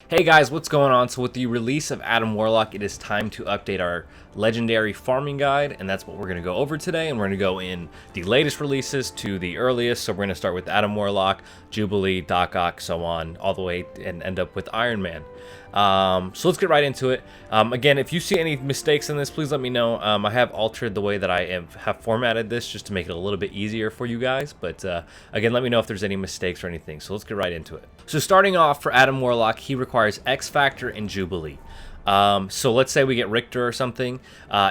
Hey guys, what's going on? So with the release of Adam Warlock, it is time to update our legendary farming guide, and that's what we're going to go over today. And we're going to go in the latest releases to the earliest. So we're going to start with Adam Warlock, Jubilee, Doc Ock, so on, all the way and end up with Iron Man. So let's get right into it. Again, if you see any mistakes in this, please let me know. I have altered the way that I have formatted this just to make it a little bit easier for you guys. But again, let me know if there's any mistakes or anything. So let's get right into it. So starting off for Adam Warlock, he requires X Factor and Jubilee. So let's say we get Richter or something.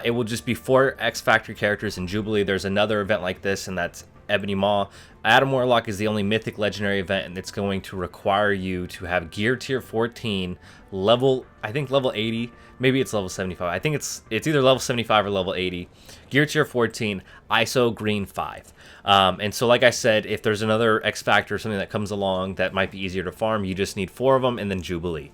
It will just be 4 X Factor characters in Jubilee. There's another event like this, and that's Ebony Maw. Adam Warlock is the only mythic legendary event, and it's going to require you to have gear tier 14, I think level 80, maybe it's level 75. I think it's either level 75 or level 80. Gear tier 14, ISO green 5. And so like I said, if there's another X Factor or something that comes along that might be easier to farm, you just need 4 of them and then Jubilee.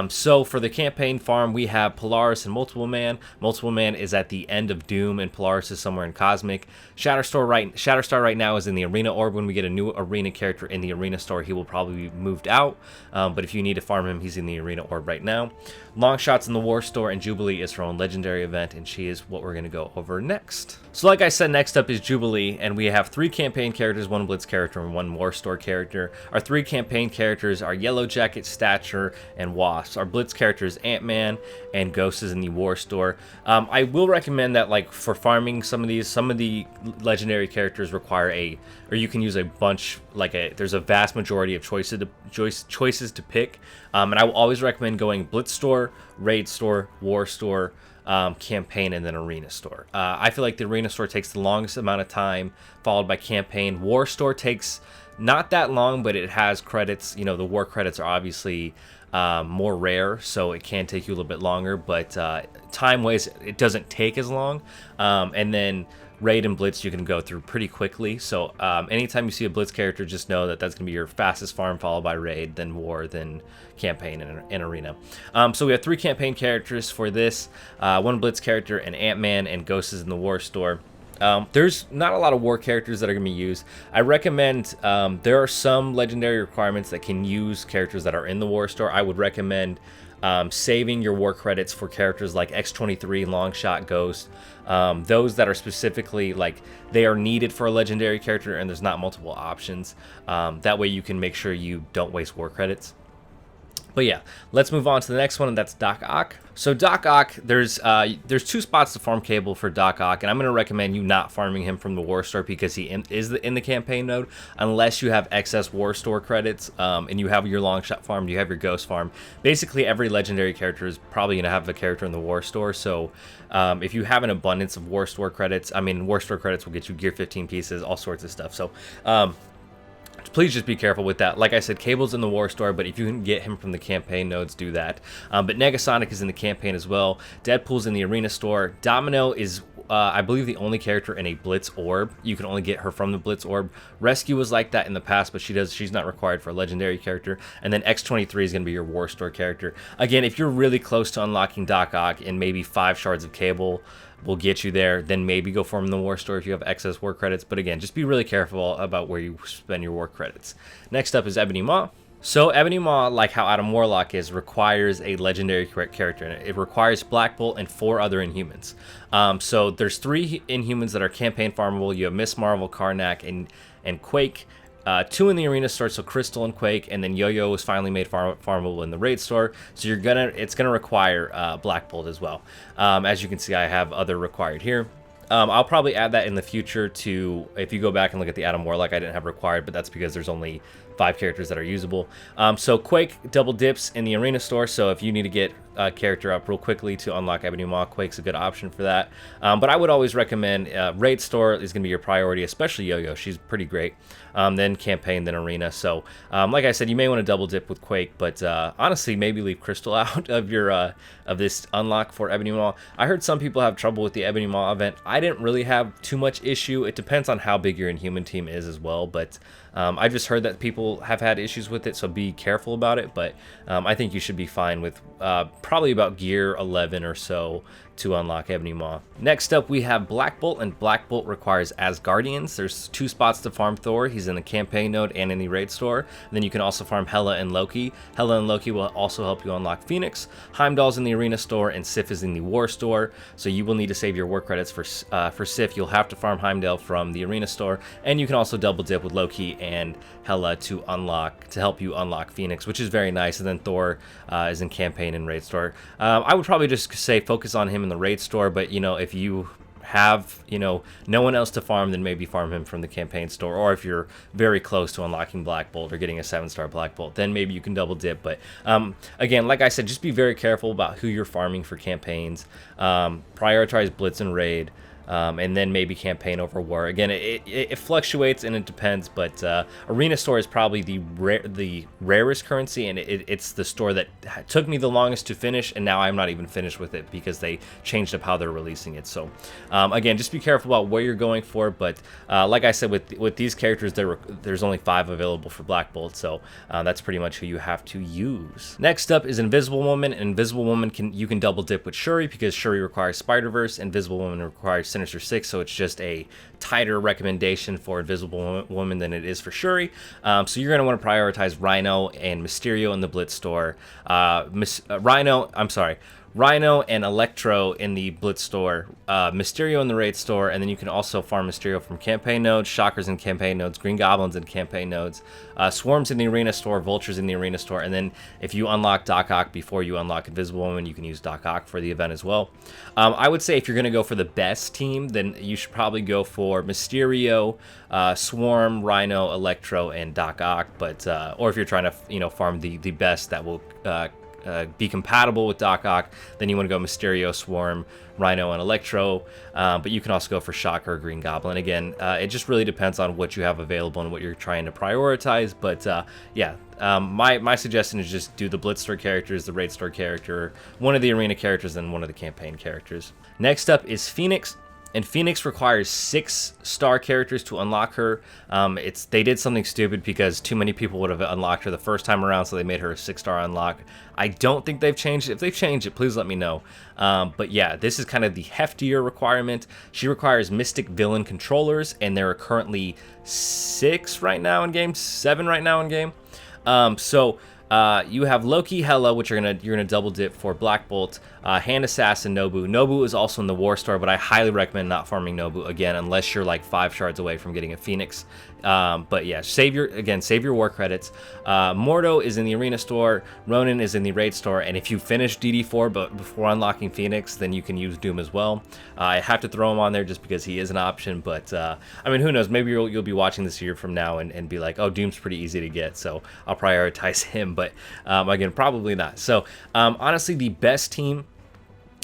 So for the campaign farm, we have Polaris and Multiple Man. Multiple Man is at the end of Doom, and Polaris is somewhere in Cosmic. Shatterstar right now is in the Arena Orb. When we get a new Arena character in the Arena Store, he will probably be moved out. But if you need to farm him, he's in the Arena Orb right now. Longshot's in the War Store, and Jubilee is her own legendary event, and she is what we're going to go over next. So like I said, next up is Jubilee, and we have 3 campaign characters, 1 Blitz character, and 1 War Store character. Our 3 campaign characters are Yellow Jacket, Stature, and Wasp. Our Blitz character is Ant-Man, and Ghost is in the War Store. I will recommend that, like, for farming some of the legendary characters require or you can use a bunch, there's a vast majority of choices to pick. And I will always recommend going Blitz Store, Raid Store, War Store, campaign, and then Arena Store. I feel like the Arena Store takes the longest amount of time, followed by campaign. War Store takes not that long, but it has credits. You know, the war credits are obviously more rare, so it can take you a little bit longer, but time-wise, it doesn't take as long. And then Raid and Blitz you can go through pretty quickly. So anytime you see a Blitz character, just know that that's going to be your fastest farm, followed by Raid, then War, then campaign, and Arena. So we have 3 campaign characters for this, 1 Blitz character, and Ant-Man, and Ghost is in the War Store. There's not a lot of war characters that are going to be used. I recommend, there are some legendary requirements that can use characters that are in the War Store. I would recommend saving your war credits for characters like X-23, Longshot, Ghost, those that are specifically, like, they are needed for a legendary character and there's not multiple options. That way you can make sure you don't waste war credits. But yeah, let's move on to the next one, and that's Doc Ock. So Doc Ock, there's 2 spots to farm Cable for Doc Ock, and I'm going to recommend you not farming him from the War Store because he is in the campaign node, unless you have excess War Store credits, and you have your Longshot farm, you have your Ghost farm. Basically, every legendary character is probably going to have a character in the War Store, so if you have an abundance of War Store credits, War Store credits will get you gear 15 pieces, all sorts of stuff. So please just be careful with that. Like I said, Cable's in the War Store, but if you can get him from the campaign nodes, do that. But Negasonic is in the campaign as well. Deadpool's in the Arena Store. Domino is, I believe, the only character in a Blitz Orb. You can only get her from the Blitz Orb. Rescue was like that in the past, but she's not required for a legendary character. And then X-23 is going to be your War Store character. Again, if you're really close to unlocking Doc Ock and maybe 5 shards of Cable will get you there, then maybe go farm in the War Store if you have excess war credits. But again, just be really careful about where you spend your war credits. Next up is Ebony Maw. So Ebony Maw, like how Adam Warlock is, requires a legendary character. It requires Black Bolt and 4 other Inhumans. So there's 3 Inhumans that are campaign farmable. You have Miss Marvel, Karnak, and Quake. 2 in the Arena Store, so Crystal and Quake, and then Yo-Yo was finally made farmable in the Raid Store. So it's gonna require Black Bolt as well. As you can see, I have other required here. I'll probably add that in the future to, if you go back and look at the Adam Warlock, I didn't have required, but that's because there's only 5 characters that are usable. So Quake double dips in the Arena Store, so if you need to get a character up real quickly to unlock Ebony Maw, Quake's a good option for that. But I would always recommend Raid Store is going to be your priority, especially Yo-Yo. She's pretty great. Then Campaign, then Arena. So like I said, you may want to double dip with Quake, but honestly, maybe leave Crystal out of your of this unlock for Ebony Maw. I heard some people have trouble with the Ebony Maw event. I didn't really have too much issue. It depends on how big your Inhuman team is as well, but I just heard that people have had issues with it, so be careful about it. But I think you should be fine with probably about gear 11 or so to unlock Ebony Maw. Next up, we have Black Bolt, and Black Bolt requires Asgardians. There's 2 spots to farm Thor. He's in the campaign node and in the raid store. And then you can also farm Hela and Loki. Hela and Loki will also help you unlock Phoenix. Heimdall's in the arena store, and Sif is in the war store. So you will need to save your war credits for Sif. You'll have to farm Heimdall from the arena store, and you can also double dip with Loki and Hela to help you unlock Phoenix, which is very nice. And then Thor is in campaign and raid store. I would probably just say focus on him in the raid store, but you know, if you have, you know, no one else to farm, then maybe farm him from the campaign store. Or if you're very close to unlocking Black Bolt or getting a 7-star Black Bolt, then maybe you can double dip. But again, like I said, just be very careful about who you're farming for campaigns. Prioritize Blitz and raid. And then maybe campaign over war. Again, it fluctuates and it depends, but Arena Store is probably the rarest currency, and it's the store that took me the longest to finish, and now I'm not even finished with it because they changed up how they're releasing it. So again, just be careful about where you're going for, but like I said, with these characters, there's only 5 available for Black Bolt, so that's pretty much who you have to use. Next up is Invisible Woman. Invisible Woman you can double dip with Shuri because Shuri requires Spider-Verse, Invisible Woman requires Sinister Six, so it's just a tighter recommendation for Invisible Woman than it is for Shuri. So you're going to want to prioritize Rhino and Mysterio in the Blitz store. Rhino and Electro in the Blitz store, Mysterio in the Raid store, and then you can also farm Mysterio from campaign nodes, Shockers in campaign nodes, Green Goblins in campaign nodes, Swarms in the Arena store, Vultures in the Arena store, and then if you unlock Doc Ock before you unlock Invisible Woman, you can use Doc Ock for the event as well. I would say if you're going to go for the best team, then you should probably go for Mysterio, Swarm, Rhino, Electro, and Doc Ock, but or if you're trying to, you know, farm the best that will be compatible with Doc Ock, then you want to go Mysterio, Swarm, Rhino, and Electro, but you can also go for Shocker or Green Goblin. Again, it just really depends on what you have available and what you're trying to prioritize, but yeah, my suggestion is just do the Blitz store characters, the Raid store character, one of the arena characters, and one of the campaign characters. Next up is Phoenix. And Phoenix requires 6-star characters to unlock her. They did something stupid because too many people would have unlocked her the first time around, so they made her a 6-star unlock. I don't think they've changed it. If they've changed it, please let me know. But yeah, this is kind of the heftier requirement. She requires Mystic Villain Controllers, and there are currently 6 right now in game, 7 right now in game. You have Loki, Hela, which you're gonna double dip for Black Bolt, Hand Assassin, Nobu. Nobu is also in the War Store, but I highly recommend not farming Nobu again unless you're like 5 shards away from getting a Phoenix. But yeah, save your war credits. Mordo is in the Arena Store, Ronin is in the Raid Store, and if you finish DD4 but before unlocking Phoenix, then you can use Doom as well. I have to throw him on there just because he is an option, but I mean, who knows? Maybe you'll be watching this year from now and be like, oh, Doom's pretty easy to get, so I'll prioritize him. But again, probably not. So honestly, the best team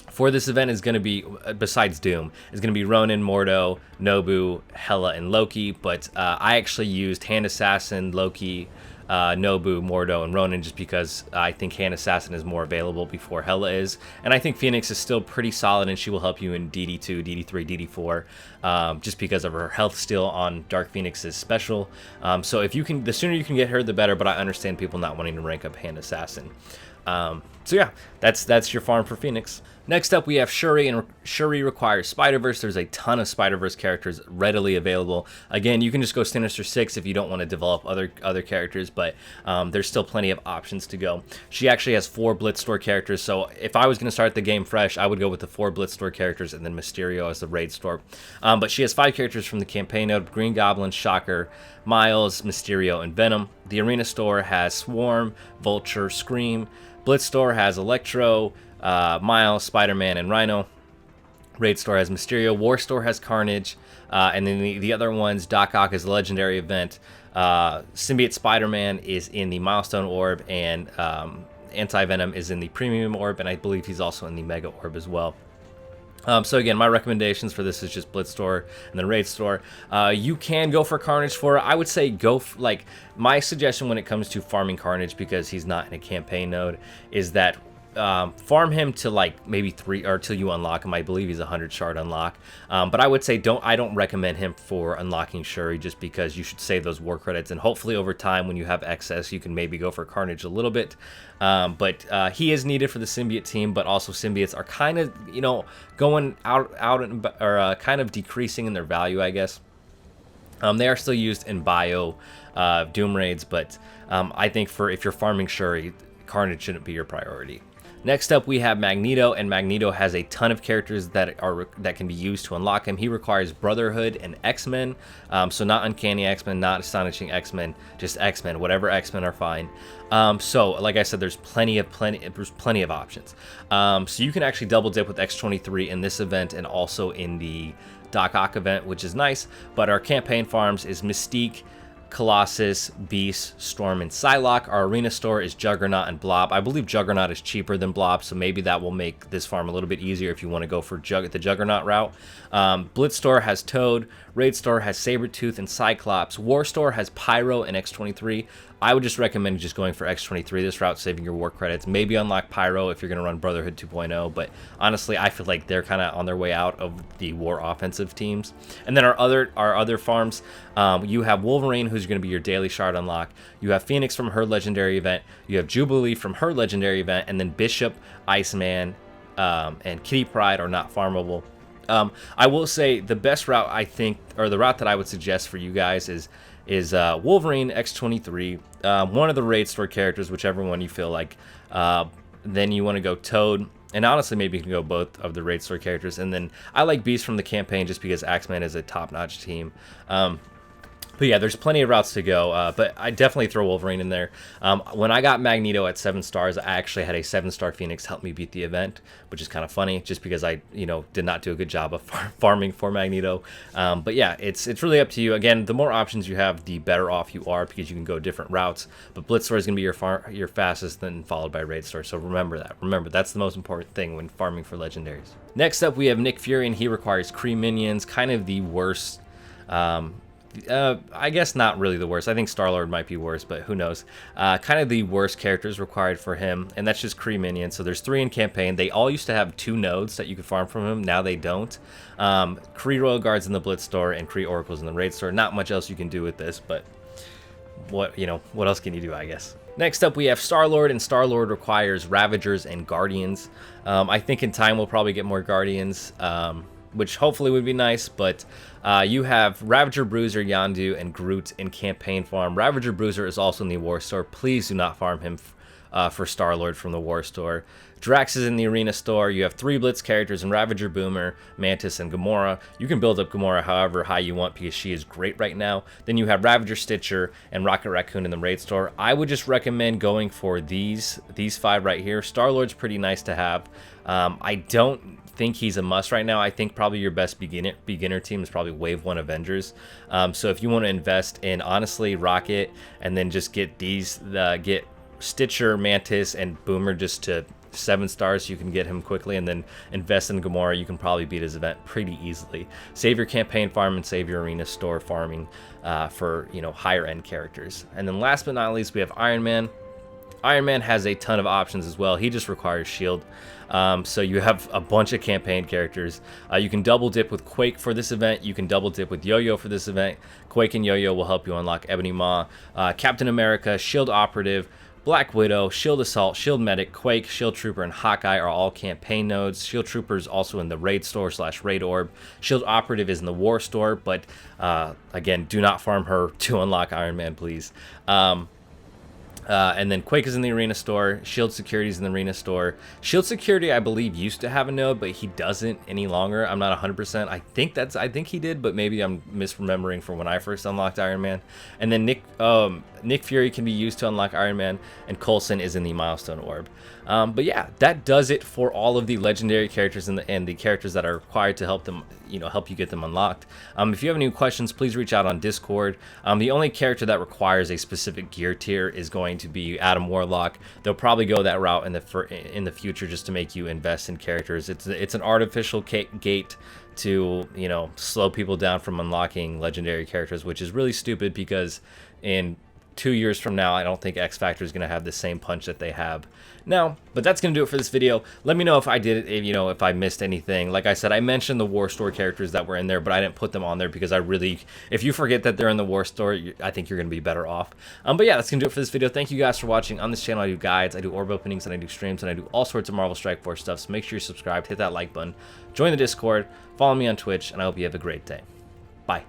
for this event is going to be, besides Doom, is going to be Ronin, Mordo, Nobu, Hela, and Loki. But I actually used Hand Assassin, Loki, Nobu, Mordo, and Ronin just because I think Hand Assassin is more available before Hela is. And I think Phoenix is still pretty solid, and she will help you in DD2, DD3, DD4, just because of her health steal on Dark Phoenix's special. So if you can, the sooner you can get her, the better, but I understand people not wanting to rank up Hand Assassin. So yeah, that's your farm for Phoenix. Next up, we have Shuri, and Shuri requires Spider-Verse. There's a ton of Spider-Verse characters readily available. Again, you can just go Sinister Six if you don't want to develop other characters, but there's still plenty of options to go. She actually has 4 Blitz store characters, so if I was going to start the game fresh, I would go with the 4 Blitz store characters and then Mysterio as the Raid store. But she has 5 characters from the campaign node: Green Goblin, Shocker, Miles, Mysterio, and Venom. The Arena store has Swarm, Vulture, Scream. Blitz store has Electro, Miles, Spider-Man, and Rhino. Raid store has Mysterio. War store has Carnage. And then the other ones, Doc Ock is a legendary event. Symbiote Spider-Man is in the Milestone Orb, and Anti-Venom is in the Premium Orb, and I believe he's also in the Mega Orb as well. So again, my recommendations for this is just Blitz store and then Raid store. You can go for Carnage for it. I would say go like my suggestion when it comes to farming Carnage, because he's not in a campaign node, is that farm him to like maybe 3 or till you unlock him. I believe he's a 100 shard unlock, but I would say I don't recommend him for unlocking Shuri, just because you should save those war credits, and hopefully over time when you have excess you can maybe go for Carnage a little bit. But he is needed for the symbiote team, but also symbiotes are kind of, you know, going out or kind of decreasing in their value, I guess. They are still used in bio Doom raids, but I think if you're farming Shuri, Carnage shouldn't be your priority. Next up, we have Magneto, and Magneto has a ton of characters that can be used to unlock him. He requires Brotherhood and X-Men, so not Uncanny X-Men, not Astonishing X-Men, just X-Men. Whatever X-Men are fine. So, like I said, there's plenty of options. So you can actually double dip with X-23 in this event and also in the Doc Ock event, which is nice. But our campaign farms is Mystique, Colossus, Beast, Storm, and Psylocke. Our arena store is Juggernaut and Blob. I believe Juggernaut is cheaper than Blob, so maybe that will make this farm a little bit easier if you want to go for the Juggernaut route. Blitz store has Toad. Raid store has Sabretooth and Cyclops. War store has Pyro and X-23. I would just recommend just going for X-23 this route, saving your war credits. Maybe unlock Pyro if you're going to run Brotherhood 2.0, but honestly, I feel like they're kind of on their way out of the war offensive teams. And then our other farms, you have Wolverine, who's going to be your daily shard unlock. You have Phoenix from her legendary event. You have Jubilee from her legendary event, and then Bishop, Iceman, and Kitty Pryde are not farmable. I will say the best route, I think, or the route that I would suggest for you guys is Wolverine, X-23, one of the raid store characters, whichever one you feel like. Then you want to go Toad, and honestly maybe you can go both of the raid store characters. And then I like Beast from the campaign just because Axeman is a top-notch team. But yeah, there's plenty of routes to go, but I definitely throw Wolverine in there. When I got Magneto at 7 stars, I actually had a 7-star Phoenix help me beat the event, which is kind of funny, just because I, did not do a good job of farming for Magneto. But yeah, it's really up to you. Again, the more options you have, the better off you are, because you can go different routes. But Blitz store is going to be your fastest, then followed by Raid store. So remember that. Remember, that's the most important thing when farming for legendaries. Next up, we have Nick Fury, and he requires Kree minions, kind of the worst. I guess not really the worst. I think Starlord might be worse, but who knows. Kind of the worst characters required for him, and that's just Kree minions. So there's 3 in campaign. They all used to have 2 nodes that you could farm from him. Now they don't. Kree Royal Guards in the Blitz store and Kree Oracles in the Raid store. Not much else you can do with this, but what else can you do, I guess. Next up, we have Starlord, and Starlord requires Ravagers and Guardians. I think in time we'll probably get more Guardians, which hopefully would be nice, but you have Ravager, Bruiser, Yondu, and Groot in campaign farm. Ravager Bruiser is also in the War store. Please do not farm him for Starlord from the War store. Drax is in the Arena store. You have 3 Blitz characters in Ravager, Boomer, Mantis, and Gamora. You can build up Gamora however high you want because she is great right now. Then you have Ravager, Stitcher, and Rocket Raccoon in the Raid store. I would just recommend going for these 5 right here. Starlord's pretty nice to have. I don't think he's a must right now. I think probably your best beginner team is probably Wave 1 Avengers. So if you want to invest in, honestly, Rocket, and then just get get Stitcher, Mantis, and Boomer just to 7 stars, so you can get him quickly, and then invest in Gamora, you can probably beat his event pretty easily. Save your campaign farm and save your arena store farming for higher end characters. And then last but not least, we have Iron Man. Iron Man has a ton of options as well. He just requires shield. So you have a bunch of campaign characters. You can double dip with Quake for this event. You can double dip with Yo-Yo for this event. Quake and Yo-Yo will help you unlock Ebony Maw. Captain America, Shield Operative, Black Widow, Shield Assault, Shield Medic, Quake, Shield Trooper, and Hawkeye are all campaign nodes. Shield Trooper is also in the Raid store / Raid Orb. Shield Operative is in the War store, but again, do not farm her to unlock Iron Man, please. And then Quake is in the Arena store. Shield Security is in the Arena store. Shield Security, I believe, used to have a node, but he doesn't any longer. I'm not 100%. I think he did, but maybe I'm misremembering from when I first unlocked Iron Man. And then Nick Fury can be used to unlock Iron Man, and Coulson is in the Milestone Orb. But yeah, that does it for all of the legendary characters and the characters that are required to help them, help you get them unlocked. If you have any questions, please reach out on Discord. The only character that requires a specific gear tier is going to be Adam Warlock. They'll probably go that route in the future just to make you invest in characters. It's an artificial gate to slow people down from unlocking legendary characters, which is really stupid because in 2 years from now, I don't think X Factor is going to have the same punch that they have now. But that's going to do it for this video. Let me know if I did it, you know, if I missed anything. Like I said, I mentioned the War Story characters that were in there, but I didn't put them on there because I really, if you forget that they're in the War Story, I think you're going to be better off. But yeah, that's going to do it for this video. Thank you guys for watching. On this channel, I do guides, I do orb openings, and I do streams, and I do all sorts of Marvel Strike Force stuff. So make sure you're subscribed, hit that like button, join the Discord, follow me on Twitch, and I hope you have a great day. Bye.